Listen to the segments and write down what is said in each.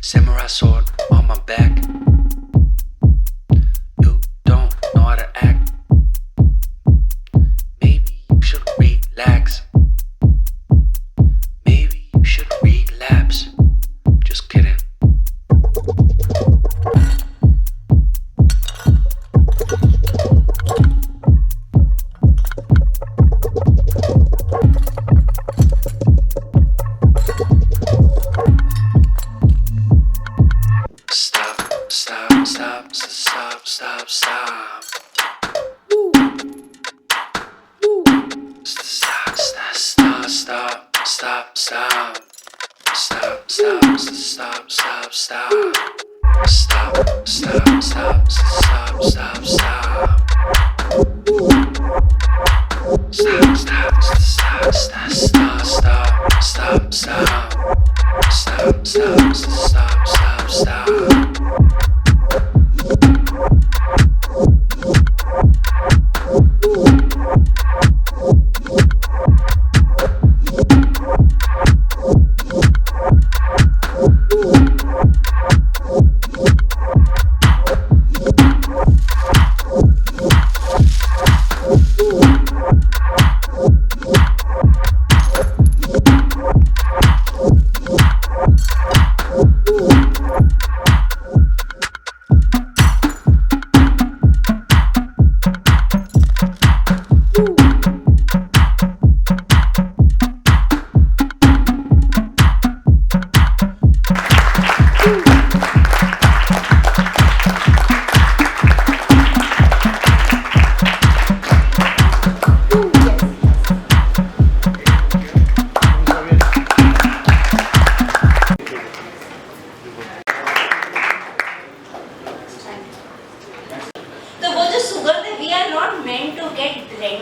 Samurai sword on my back. You don't know how to act. Maybe you should relax. Maybe you should relapse. Just kidding. Stop, stop, stop, stop, stop, stop. Stop, stop, stop, stop, stop, stop. Stop, stop, stop, stop, stop. Stop, stop, stop, stop, stop, stop. Stop, stop, stop, stop, stop, stop, stop, stop. Stop, stop, stop, stop, stop.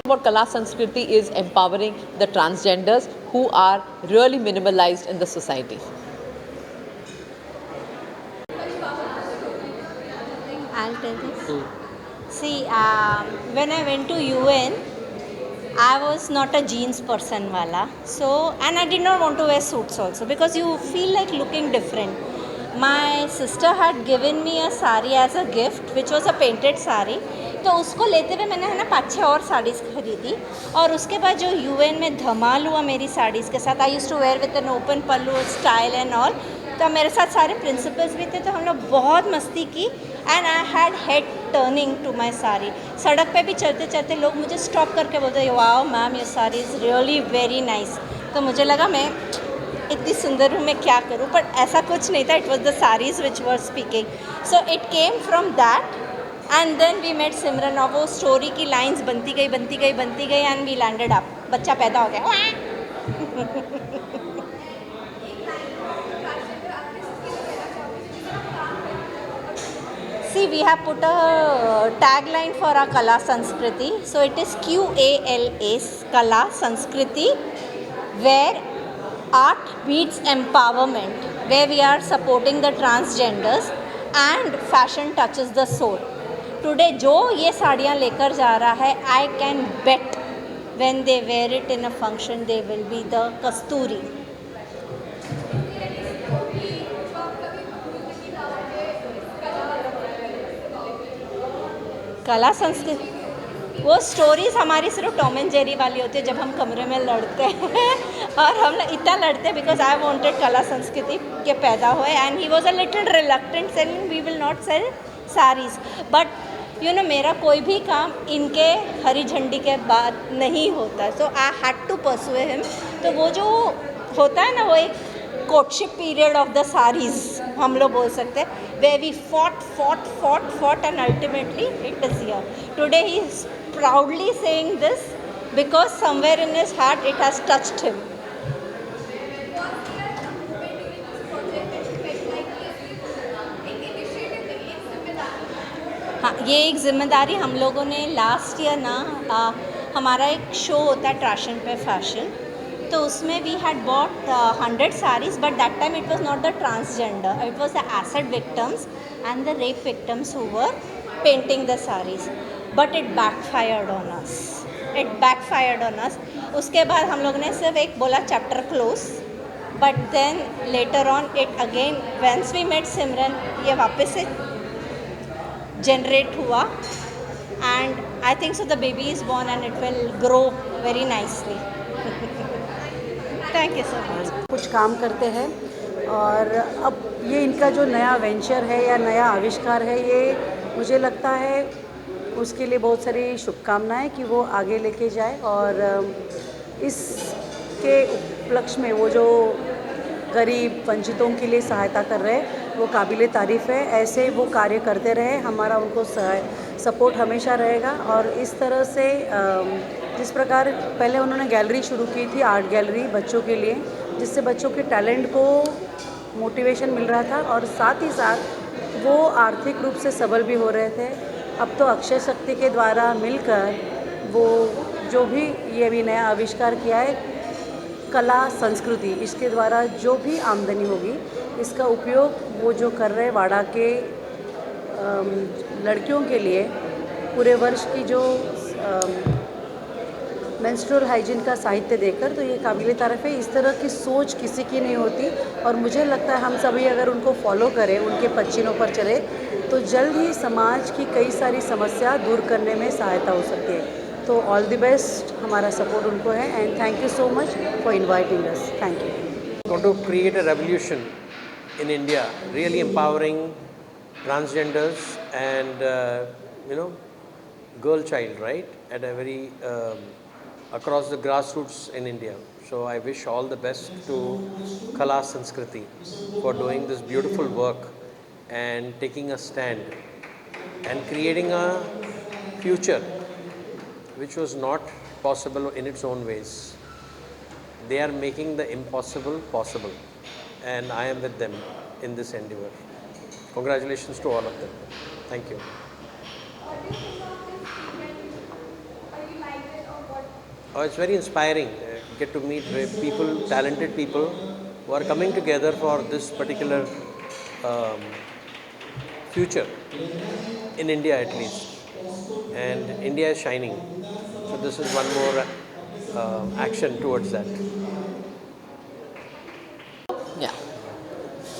What Kala Sanskriti is empowering the transgenders who are really minimalized in the society. I'll tell this. See, when I went to UN, I was not a jeans person wala. So, and I did not want to wear suits also because you feel like looking different. My sister had given me a sari as a gift, which was a painted sari. तो उसको लेते हुए मैंने है ना 5-6 और साड़ीज़ खरीदी और उसके बाद जो यूएन में धमाल हुआ मेरी साड़ीज़ के साथ. I used to wear with an open pallu style and all. तो मेरे साथ सारे प्रिंसिपल्स भी थे तो हम लोग बहुत मस्ती की and I had head turning to my sari. सड़क पे भी चलते चलते लोग मुझे स्टॉप करके बोलते wow ma'am your sari is really very nice. तो मुझे लगा मैं इतनी सुंदर हूँ मैं क्या करूँ, बट ऐसा कुछ नहीं था. It was the saris which were speaking. So it came from that and then we met Simran और वो स्टोरी की लाइंस बनती गई एंड वी लैंडेड अप. बच्चा पैदा हो गया. See, we have put a tagline for our Kala Sanskriti. So it is QALA, Kala Sanskriti, where art meets empowerment, where we are supporting the transgenders and fashion touches the soul. Today जो ये साड़ियाँ लेकर जा रहा है, I can bet when they wear it in a function, they will be the कस्तूरी. कला संस्कृति वो स्टोरीज़ हमारी सिर्फ टॉम एंड जेरी वाली होती है जब हम कमरे में लड़ते हैं और हम इतना लड़ते हैं बिकॉज आई वांटेड कला संस्कृति के पैदा हुए and he was a little reluctant selling we will not sell saris. But you know मेरा कोई भी काम इनके हरी झंडी के बाद नहीं होता. So I had to pursue him. तो वो जो होता है ना वो एक courtship period of the saris हम लोग बोल सकते हैं, where we fought and ultimately it is here. Today he is proudly saying this because somewhere in his heart it has touched him. हाँ, ये एक जिम्मेदारी हम लोगों ने लास्ट ईयर ना हमारा एक शो होता है ट्रैशन पे फैशन, तो उसमें we had bought 100 sarees, but that time it was not the transgender, it was the acid victims and the rape victims who were painting the sarees. But it backfired on us. उसके बाद हम लोग ने सिर्फ एक बोला chapter close But then later on, it again, once we met Simran, ये वापस से generate हुआ, and I think so the baby is born and it will grow very nicely. Thank you so much. कुछ काम करते हैं और अब ये इनका जो नया वेंचर है या नया आविष्कार है, ये मुझे लगता है उसके लिए बहुत सारी शुभकामनाएं कि वो आगे लेके जाए और इसके उपलक्ष्य में वो जो गरीब वंचितों के लिए सहायता कर रहे हैं वो काबिल तारीफ़ है। ऐसे वो कार्य करते रहे, हमारा उनको सपोर्ट हमेशा रहेगा। और इस तरह से जिस प्रकार पहले उन्होंने गैलरी शुरू की थी, आर्ट गैलरी बच्चों के लिए, जिससे बच्चों के टैलेंट को मोटिवेशन मिल रहा था और साथ ही साथ वो आर्थिक रूप से सबल भी हो रहे थे। अब तो अक्षय शक्ति के द्वारा मिलकर वो जो भी ये भी नया आविष्कार किया है, कला संस्कृति, इसके द्वारा जो भी आमदनी होगी इसका उपयोग वो जो कर रहे वाड़ा के लड़कियों के लिए पूरे वर्ष की जो मेंस्ट्रुअल हाइजीन का साहित्य देकर, तो ये काबिल तारीफ़ है। इस तरह की सोच किसी की नहीं होती और मुझे लगता है हम सभी अगर उनको फॉलो करें, उनके पच्चीनों पर चले, तो जल्द ही समाज की कई सारी समस्या दूर करने में सहायता हो सकती है। तो ऑल द बेस्ट, हमारा सपोर्ट उनको है and thank you so much for inviting us. Thank you. Want to create a revolution in India, really empowering transgenders and girl child, right, at a very across the grassroots in India. So I wish all the best to Kala Sanskriti for doing this beautiful work and taking a stand and creating a future which was not possible in its own ways. They are making the impossible possible, and I am with them in this endeavor. Congratulations to all of them. Thank you. Oh, it's very inspiring. Get to meet people, talented people who are coming together for this particular future in India at least. And India is shining. So this is one more action towards that. Yeah.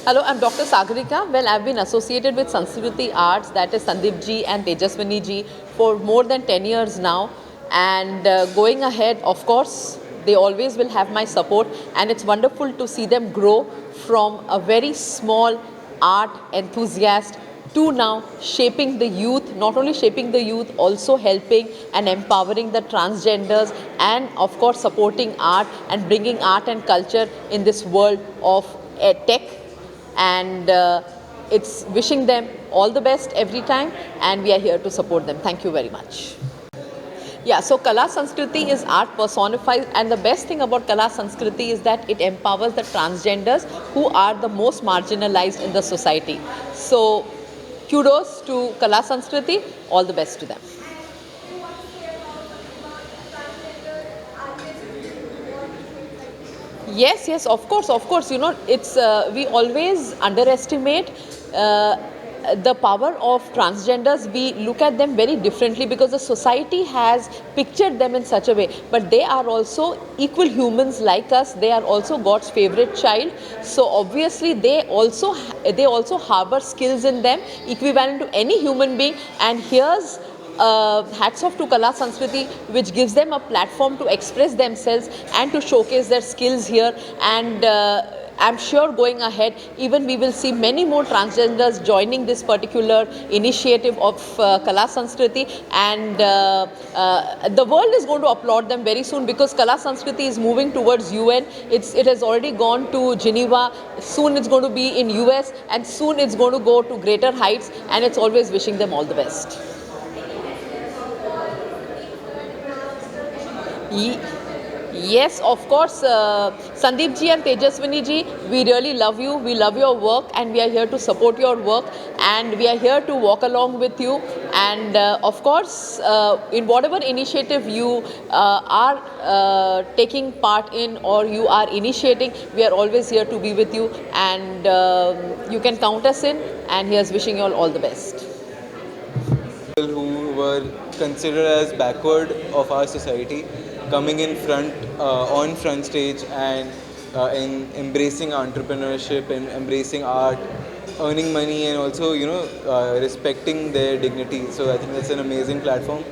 Hello, I'm Dr. Sagarika. Well, I've been associated with Sanskriti Arts, that is Sandeep ji and Tejaswini ji, for more than 10 years now. And going ahead, of course, they always will have my support. And it's wonderful to see them grow from a very small art enthusiast to now shaping the youth, not only shaping the youth, also helping and empowering the transgenders, and of course supporting art and bringing art and culture in this world of tech. And it's wishing them all the best every time, and we are here to support them. Thank you very much. Yeah, so Kala Sanskriti is art personified, and the best thing about Kala Sanskriti is that it empowers the transgenders who are the most marginalized in the society. So kudos to Kala Sanskriti, all the best to them. Yes, of course, you know, it's we always underestimate the power of transgenders. We look at them very differently because the society has pictured them in such a way, but they are also equal humans like us. They are also God's favorite child, so obviously they also harbor skills in them equivalent to any human being. And here's hats off to Kala Sanskriti, which gives them a platform to express themselves and to showcase their skills here. And I'm sure going ahead, even we will see many more transgenders joining this particular initiative of Kala Sanskriti, and the world is going to applaud them very soon, because Kala Sanskriti is moving towards UN. It has already gone to Geneva. Soon it's going to be in US, and soon it's going to go to greater heights. And it's always wishing them all the best. Yes, of course, Sandeep ji and Tejaswini ji, we really love you. We love your work, and we are here to support your work, and we are here to walk along with you. And of course, in whatever initiative you are taking part in or you are initiating, we are always here to be with you, and you can count us in. And here's wishing you all the best. Who were considered as backward of our society, coming in front on front stage and in embracing entrepreneurship and embracing art, earning money, and also respecting their dignity. So I think that's an amazing platform,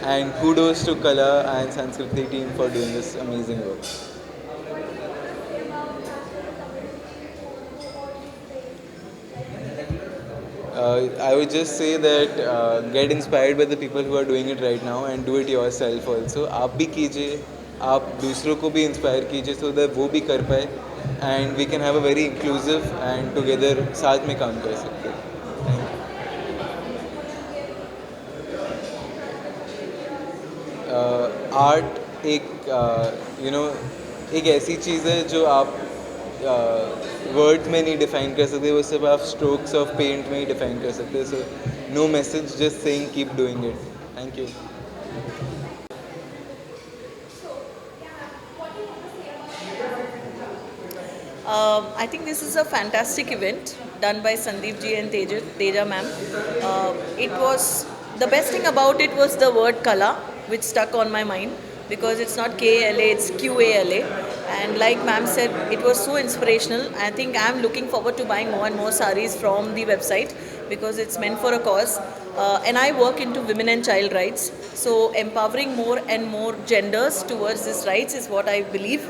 and kudos to Kala and Sanskriti team for doing this amazing work. I would just say that get inspired by the people who are doing it right now and do it yourself also. आप भी कीजिए, आप दूसरों को भी inspire कीजिए so that वो भी कर पाए, and we can have a very inclusive and together साथ में काम कर सकते हैं. आर्ट एक ऐसी चीज़ है जो आप वर्ड्स में नहीं डिफाइन कर सकते, वो सिर्फ आप स्ट्रोक्स ऑफ पेंट में ही डिफाइन कर सकते हैं. So no message, just saying keep doing it. Thank you. I think this is a fantastic event done by Sandeep ji and Teja ma'am. It was, the best thing about it was the word Kala, which stuck on my mind, because it's not K-A-L-A, it's Q-A-L-A. And like ma'am said, it was so inspirational. I think I'm looking forward to buying more and more saris from the website, because it's meant for a cause. And I work into women and child rights. So empowering more and more genders towards these rights is what I believe.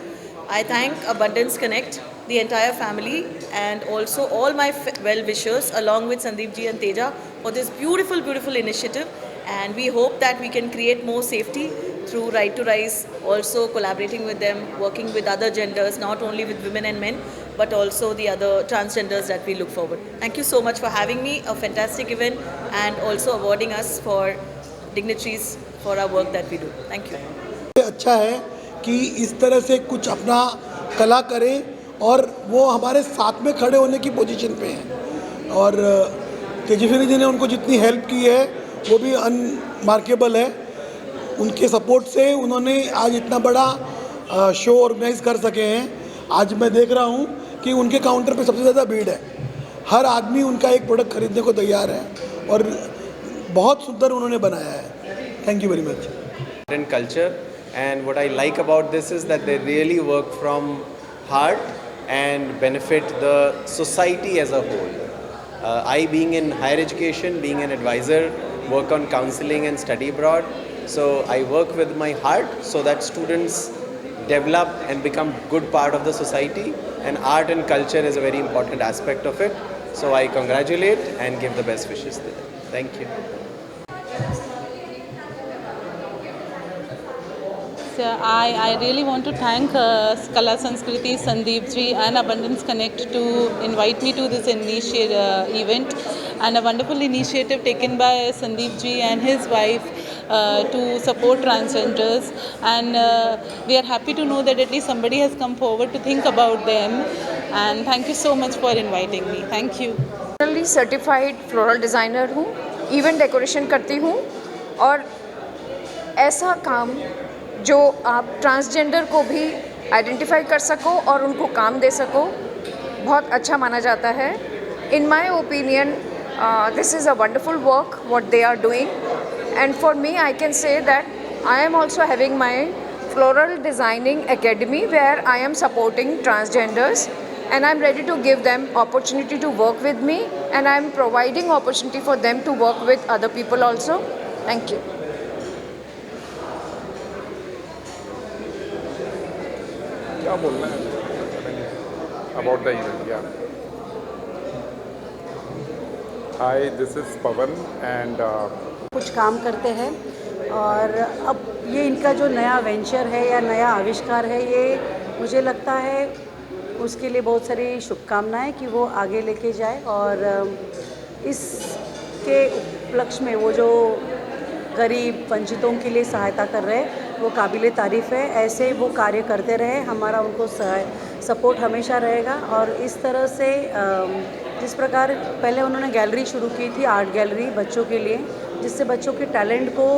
I thank Abundance Connect, the entire family, and also all my well-wishers along with Sandeep ji and Teja for this beautiful, beautiful initiative. And we hope that we can create more safety through Right to Rise, also collaborating with them, working with other genders, not only with women and men, but also the other transgenders that we look forward. Thank you so much for having me, a fantastic event, and also awarding us for dignitaries for our work that we do. Thank you. अच्छा है कि इस तरह से कुछ अपना कला करें और वो हमारे साथ में खड़े होने की पोजीशन पे हैं, और तेजस्विनी जी ने उनको जितनी हेल्प की है वो भी अनमार्केबल है. उनके सपोर्ट से उन्होंने आज इतना बड़ा शो ऑर्गेनाइज कर सके हैं. आज मैं देख रहा हूँ कि उनके काउंटर पे सबसे ज़्यादा भीड़ है. हर आदमी उनका एक प्रोडक्ट खरीदने को तैयार है, और बहुत सुंदर उन्होंने बनाया है. Thank you very much. And culture, and what I like about this is that they really work from heart and benefit the society as a whole. I, being in higher education, being an advisor, work on counseling and study abroad. So I work with my heart so that students develop and become good part of the society, and art and culture is a very important aspect of it. So I congratulate and give the best wishes to them. Thank you. I really want to thank Kala Sanskriti, Sandeep ji and Abundance Connect to invite me to this event, and a wonderful initiative taken by Sandeep ji and his wife to support transgenders, and we are happy to know that at least somebody has come forward to think about them, and thank you so much for inviting me. Thank you. Certified floral designer हूँ, event decoration करती हूँ, और ऐसा काम जो आप transgender को भी आइडेंटिफाई कर सको और उनको काम दे सको, बहुत अच्छा माना जाता है. In my opinion this is a wonderful work what they are doing, and for me I can say that I am also having my floral designing academy where I am supporting transgenders, and I'm ready to give them opportunity to work with me, and I'm providing opportunity for them to work with other people also. Thank you. क्या बोलना है about the event? Yeah. Hi, this is Pavan, and कुछ काम करते हैं, और अब ये इनका जो नया वेंचर है या नया आविष्कार है, ये मुझे लगता है उसके लिए बहुत सारी शुभकामनाएं कि वो आगे लेके जाए, और इसके उपलक्ष्य में वो जो गरीब वंचितों के लिए सहायता कर रहे हैं वो काबिल तारीफ़ है. ऐसे वो कार्य करते रहे, हमारा उनको सपोर्ट हमेशा रहेगा. और इस तरह से जिस प्रकार पहले उन्होंने गैलरी शुरू की थी, आर्ट गैलरी बच्चों के लिए, जिससे बच्चों के टैलेंट को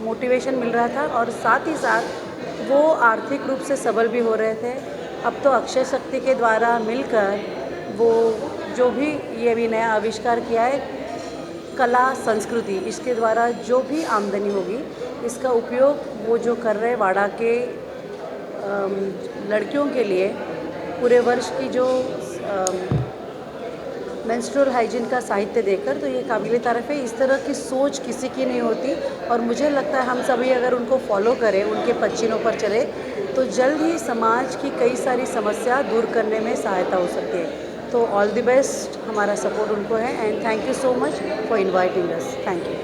मोटिवेशन मिल रहा था, और साथ ही साथ वो आर्थिक रूप से सबल भी हो रहे थे. अब तो अक्षय शक्ति के द्वारा मिलकर वो जो भी ये अभी नया आविष्कार किया है कला संस्कृति, इसके द्वारा जो भी आमदनी होगी इसका उपयोग वो जो कर रहे वाड़ा के लड़कियों के लिए पूरे वर्ष की जो मेंस्ट्रुअल हाइजीन का साहित्य देकर, तो ये काबिल तारीफ़ है। इस तरह की सोच किसी की नहीं होती और मुझे लगता है हम सभी अगर उनको फॉलो करें, उनके पच्चीनों पर चले, तो जल्द ही समाज की कई सारी समस्या दूर करने में सहायता हो सकती है। तो ऑल द बेस्ट, हमारा सपोर्ट उनको है and thank you so much for inviting us. Thank you.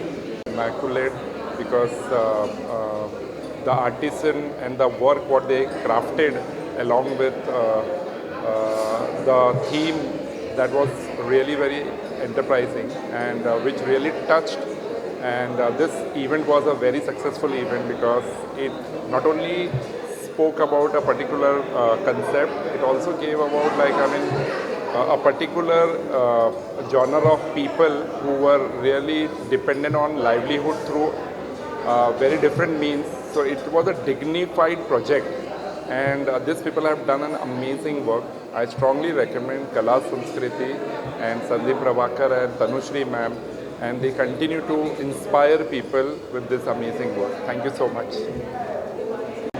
Immaculate because the artisan and the work what they crafted along with the theme that was really very enterprising and which really touched, and this event was a very successful event because it not only spoke about a particular concept, it also gave about a particular genre of people who were really dependent on livelihood through very different means. So it was a dignified project, and these people have done an amazing work. I strongly recommend Kala Sanskriti and Sandeep Prabhakar and Tanushri ma'am, and they continue to inspire people with this amazing work. Thank you so much.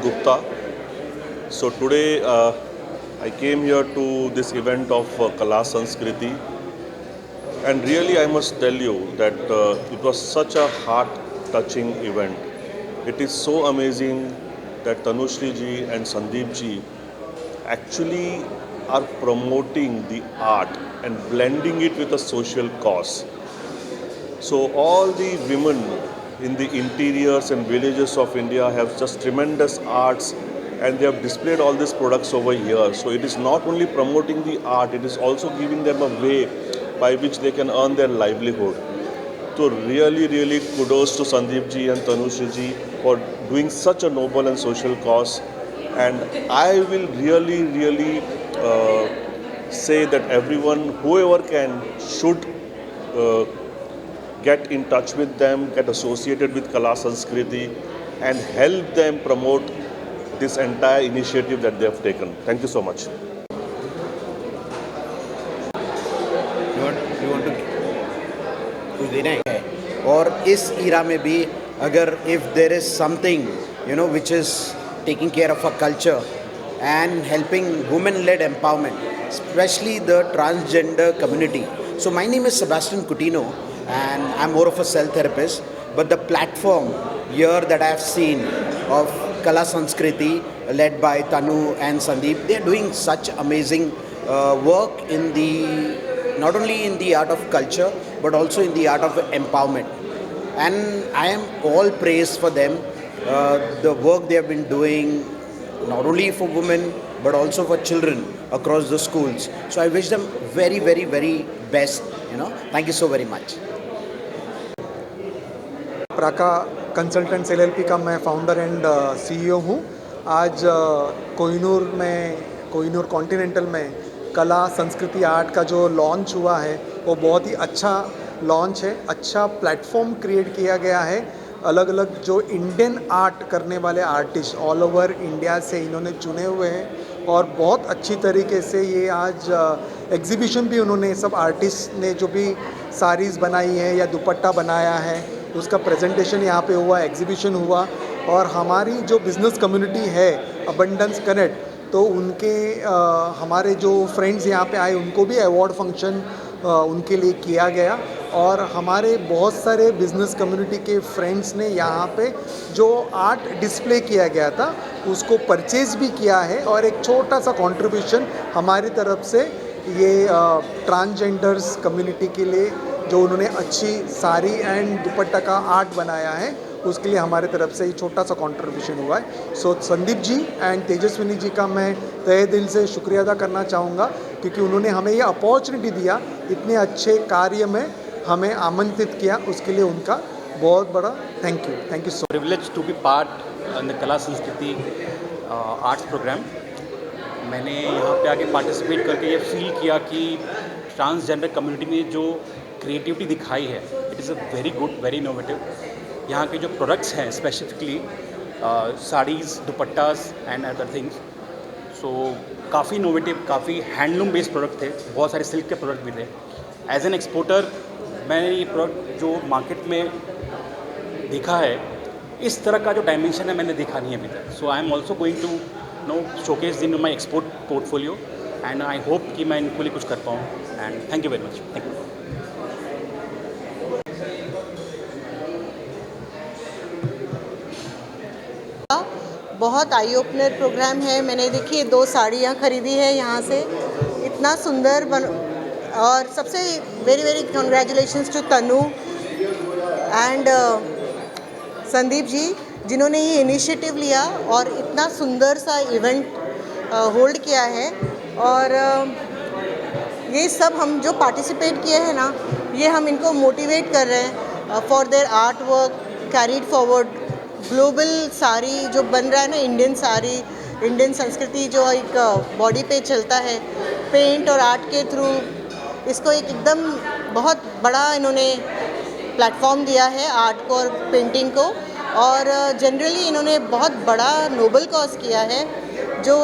Gupta. So today I came here to this event of Kala Sanskriti, and really I must tell you that it was such a heart-touching event. It is so amazing that Tanushri ji and Sandeep ji actually are promoting the art and blending it with a social cause. So all the women in the interiors and villages of India have just tremendous arts, and they have displayed all these products over here. So it is not only promoting the art, it is also giving them a way by which they can earn their livelihood. So really kudos to Sandeep ji and Tanushri ji for doing such a noble and social cause. And I will really say that everyone, whoever can, should get in touch with them, get associated with Kala Sanskriti and help them promote this entire initiative that they have taken. Thank you so much. You want to कुछ देना है? और इस इरा में भी अगर if there is something which is taking care of our culture and helping women-led empowerment, especially the transgender community. So my name is Sebastian Coutinho and I'm more of a cell therapist, but the platform here that I have seen of Kala Sanskriti led by Tanu and Sandeep, they are doing such amazing work in not only in the art of culture but also in the art of empowerment, and I am all praise for them, the work they have been doing not only for women but also for children across the schools. So I wish them very best. Thank you so very much. Praka consultants LLP का मैं founder and CEO हूँ। आज Kohinoor continental में कला संस्कृति art का जो launch हुआ है वो बहुत ही अच्छा लॉन्च है। अच्छा प्लेटफॉर्म क्रिएट किया गया है। अलग अलग जो इंडियन आर्ट करने वाले आर्टिस्ट ऑल ओवर इंडिया से इन्होंने चुने हुए हैं और बहुत अच्छी तरीके से ये आज एग्जीबिशन भी उन्होंने सब आर्टिस्ट ने जो भी साड़ीज़ बनाई है या दुपट्टा बनाया है उसका प्रेजेंटेशन यहाँ पे हुआ, एग्जीबिशन हुआ। और हमारी जो बिज़नेस कम्युनिटी है अबंडेंस कनेक्ट, तो उनके हमारे जो फ्रेंड्स यहाँ पे आए उनको भी अवार्ड फंक्शन उनके लिए किया गया। और हमारे बहुत सारे बिज़नेस कम्युनिटी के फ्रेंड्स ने यहाँ पे जो आर्ट डिस्प्ले किया गया था उसको परचेज़ भी किया है और एक छोटा सा कंट्रीब्यूशन हमारी तरफ से ये ट्रांसजेंडर्स कम्युनिटी के लिए जो उन्होंने अच्छी साड़ी एंड दुपट्टा का आर्ट बनाया है उसके लिए हमारे तरफ से ये छोटा सा कंट्रीब्यूशन हुआ है। सो संदीप जी एंड तेजस्विनी जी का मैं तहे दिल से शुक्रिया अदा करना चाहूँगा क्योंकि उन्होंने हमें ये अपॉर्चुनिटी दिया, इतने अच्छे कार्य में हमें आमंत्रित किया, उसके लिए उनका बहुत बड़ा thank you so. Privilege to be part in the Kala Sanskriti arts programme. मैंने यहाँ पे आके पार्टिसिपेट करके ये फील किया कि ट्रांसजेंडर कम्युनिटी में जो क्रिएटिविटी दिखाई है it is a very good, very innovative. यहाँ के जो प्रोडक्ट्स हैं specifically saris, dupattas and other things, so काफ़ी इनोवेटिव, काफ़ी हैंडलूम बेस्ड प्रोडक्ट थे। बहुत सारे सिल्क के प्रोडक्ट भी थे। एज एन एक्सपोर्टर मैंने ये प्रोडक्ट जो मार्केट में देखा है इस तरह का जो डायमेंशन है मैंने देखा नहीं अभी तक। So I am also going to showcase in my export portfolio and I hope कि मैं इनको लिए कुछ कर पाऊँ and thank you very much. Thank you. बहुत आई ओपनर प्रोग्राम है। मैंने देखिए 2 साड़ियाँ खरीदी है यहाँ से, इतना सुंदर और सबसे very very congratulations to Tanu and Sandeep ji, जिन्होंने ये इनिशिएटिव लिया और इतना सुंदर सा इवेंट होल्ड किया है। और ये सब हम जो पार्टिसिपेट किए हैं ना, ये हम इनको मोटिवेट कर रहे हैं for their art work carried forward. Global sari जो बन रहा है ना, इंडियन साड़ी, इंडियन संस्कृति जो एक बॉडी पे चलता है, पेंट और आर्ट के थ्रू इसको एक एकदम बहुत बड़ा इन्होंने प्लेटफॉर्म दिया है आर्ट को और पेंटिंग को। और जनरली इन्होंने बहुत बड़ा नोबल कॉज किया है, जो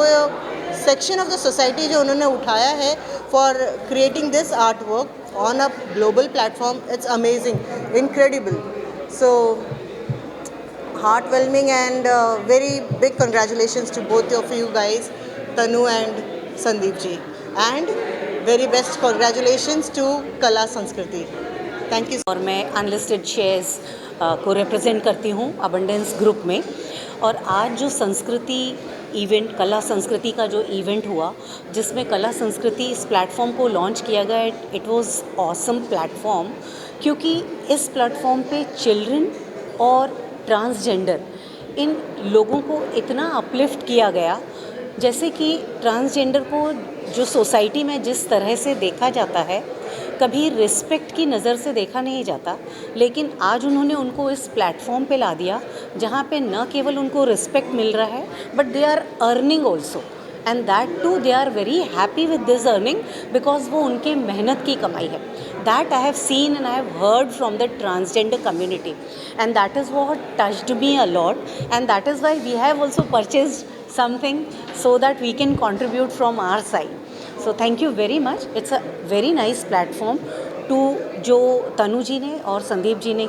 सेक्शन ऑफ द सोसाइटी जो उन्होंने उठाया है for creating this art work on a global platform. It's amazing, incredible. So heartwarming and very big congratulations to both of you guys, Tanu and Sandeep ji, and very best congratulations to Kala Sanskriti. Thank you. और मैं unlisted shares को represent करती हूँ abundance group में। और आज जो संस्कृति इवेंट, कला संस्कृति का जो इवेंट हुआ, जिसमें कला संस्कृति इस प्लेटफॉर्म को लॉन्च किया गया, इट वाज ऑसम प्लेटफॉर्म, क्योंकि इस प्लेटफॉर्म पे चिल्ड्रन और ट्रांसजेंडर इन लोगों को इतना अपलिफ्ट किया गया। जैसे कि ट्रांसजेंडर को जो सोसाइटी में जिस तरह से देखा जाता है, कभी रिस्पेक्ट की नज़र से देखा नहीं जाता, लेकिन आज उन्होंने उनको इस प्लेटफॉर्म पे ला दिया, जहाँ पे न केवल उनको रिस्पेक्ट मिल रहा है, but they are earning also, and that too they are very happy with this earning, because वो उनके मेहनत की कमाई है। That I have seen and I have heard from the transgender community, and that is what touched me a lot, and that is why we have also purchased something so that we can contribute from our side. So thank you very much. It's a very nice platform to जो तनु जी ने और संदीप जी ने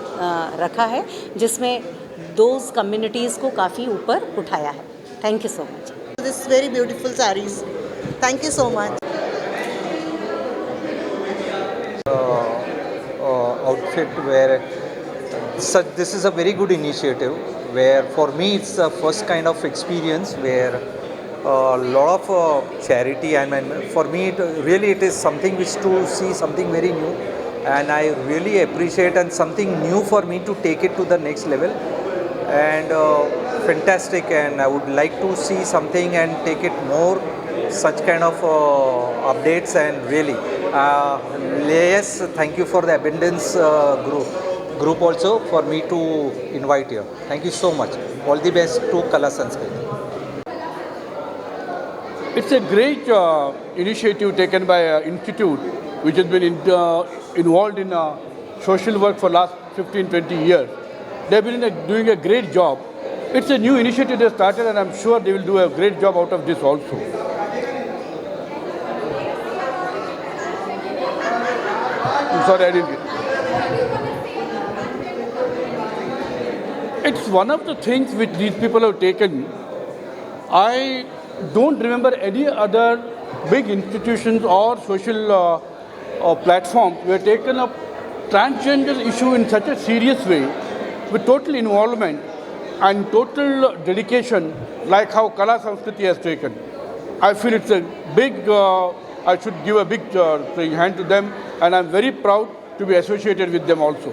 रखा है, जिसमें those communities को काफ़ी ऊपर उठाया है। Thank you so much. This very beautiful sarees. Thank you so much. Outfit where this is a very good initiative, where for me it's the first kind of experience where a lot of charity, and for me it is something which to see something very new, and I really appreciate, and something new for me to take it to the next level, and fantastic, and I would like to see something and take it more such kind of updates, and really yes, thank you for the Abundance group also for me to invite here. Thank you so much. All the best to Kala Sanskriti. It's a great initiative taken by an institute which has been involved in social work for last 15-20 years. They've been doing a great job. It's a new initiative they started, and I'm sure they will do a great job out of this also. I'm sorry, I didn't get it. It's one of the things which these people have taken. I don't remember any other big institutions or social platforms who have taken up transgender issue in such a serious way, with total involvement and total dedication, like how Kala Sanskriti has taken. I feel it's a big, I should give a big hand to them, and I'm very proud to be associated with them also.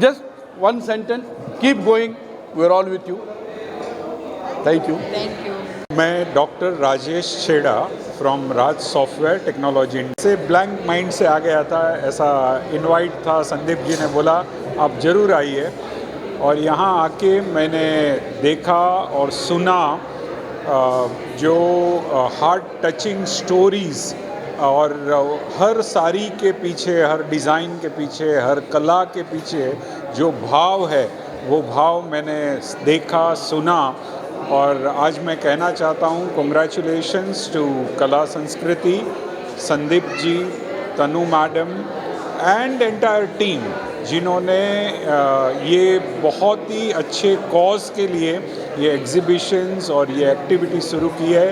Just one sentence, keep going, we're all with you. Thank you. Thank you. मैं doctor Rajesh छेड़ा from Raj software technology से blank mind से आ गया था। ऐसा invite था, संदीप जी ने बोला आप ज़रूर आइए, और यहाँ आके मैंने देखा और सुना जो हार्ट टचिंग स्टोरीज़, और हर साड़ी के पीछे, हर डिज़ाइन के पीछे, हर कला के पीछे जो भाव है, वो भाव मैंने देखा, सुना। और आज मैं कहना चाहता हूँ कॉन्ग्रेचुलेशंस टू कला संस्कृति, संदीप जी, तनु मैडम एंड एंटायर टीम जिन्होंने ये बहुत ही अच्छे कॉज के लिए ये एग्जीबिशंस और ये एक्टिविटी शुरू की है।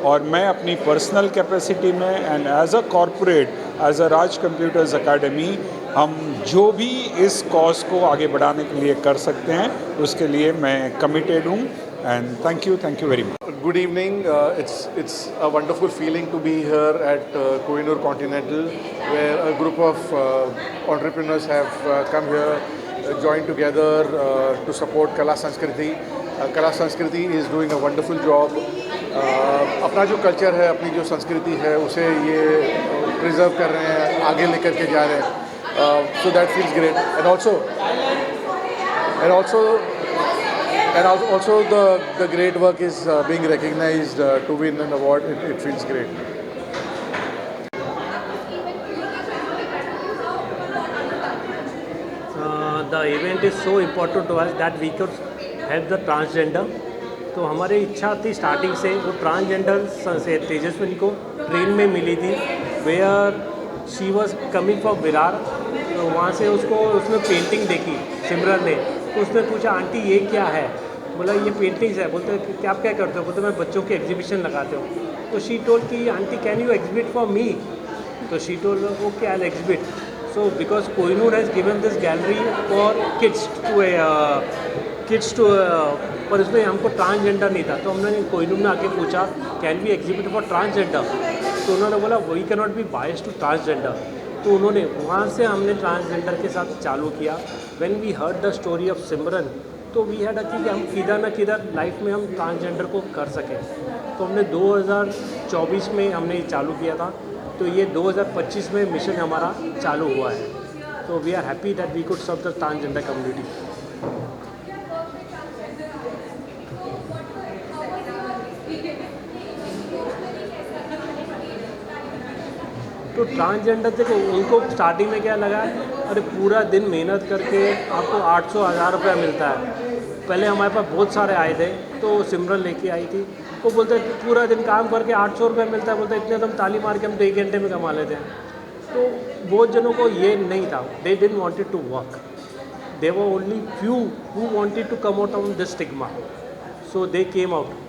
और मैं अपनी पर्सनल कैपेसिटी में and as a corporate as a Raj computers academy हम जो भी इस कॉज को आगे बढ़ाने के लिए कर सकते हैं उसके लिए मैं कमिटेड हूँ। And thank you very much. Good evening. It's a wonderful feeling to be here at Kohinoor Continental, where a group of entrepreneurs have come here, joined together to support Kala Sanskriti. Kala Sanskriti is doing a wonderful job. अपना जो culture है, अपनी जो संस्कृति है, उसे ये preserve कर रहे हैं, आगे लेकर के जा रहे हैं. So that feels great. And also the great work is being recognized to win an award. It feels great. The event is so important to us that we could help the transgender. तो हमारी इच्छा थी starting से वो transgender से तेजस्विनी को train में मिली थी, where she was coming from Virar. तो वहाँ से उसने पेंटिंग देखी सिमरन ने, तो उसने पूछा आंटी ये क्या है, बोला ये पेंटिंग्स है। बोलते कि आप क्या करते हो, बोलते मैं बच्चों की एग्जीबिशन लगाते हो। तो शी टोल्ड कि aunty can you exhibit for me, तो she told okay I will exhibit. So because Kohinoor has given this gallery for kids to पर उसमें हमको ट्रांसजेंडर नहीं था, तो हमने कोहिनूर में आके पूछा can we exhibit for transgender, तो उन्होंने बोला we can not be bias to transgender. तो उन्होंने वहाँ से हमने ट्रांसजेंडर के साथ चालू किया। When we heard the story of Simran, तो वी हैड कि हम किधर ना किधर लाइफ में हम ट्रांसजेंडर को कर सकें। तो हमने 2024 में हमने ये चालू किया था, तो ये 2025 में मिशन हमारा चालू हुआ है। तो we are happy that we could serve the transgender community. तो ट्रांसजेंडर देखो उनको स्टार्टिंग में क्या लगा, अरे पूरा दिन मेहनत करके आपको 800-1000 रुपया मिलता है। पहले हमारे पास बहुत सारे आए थे, तो सिमरन लेके आई थी, वो बोलते पूरा दिन काम करके 800 रुपया मिलता है, बोलते इतने तो हम ताली मार के हम 1 घंटे में कमा लेते हैं। तो बहुत जनों को ये नहीं था, they didn't wanted to work, they were only few who wanted to come out of this stigma, so they came out.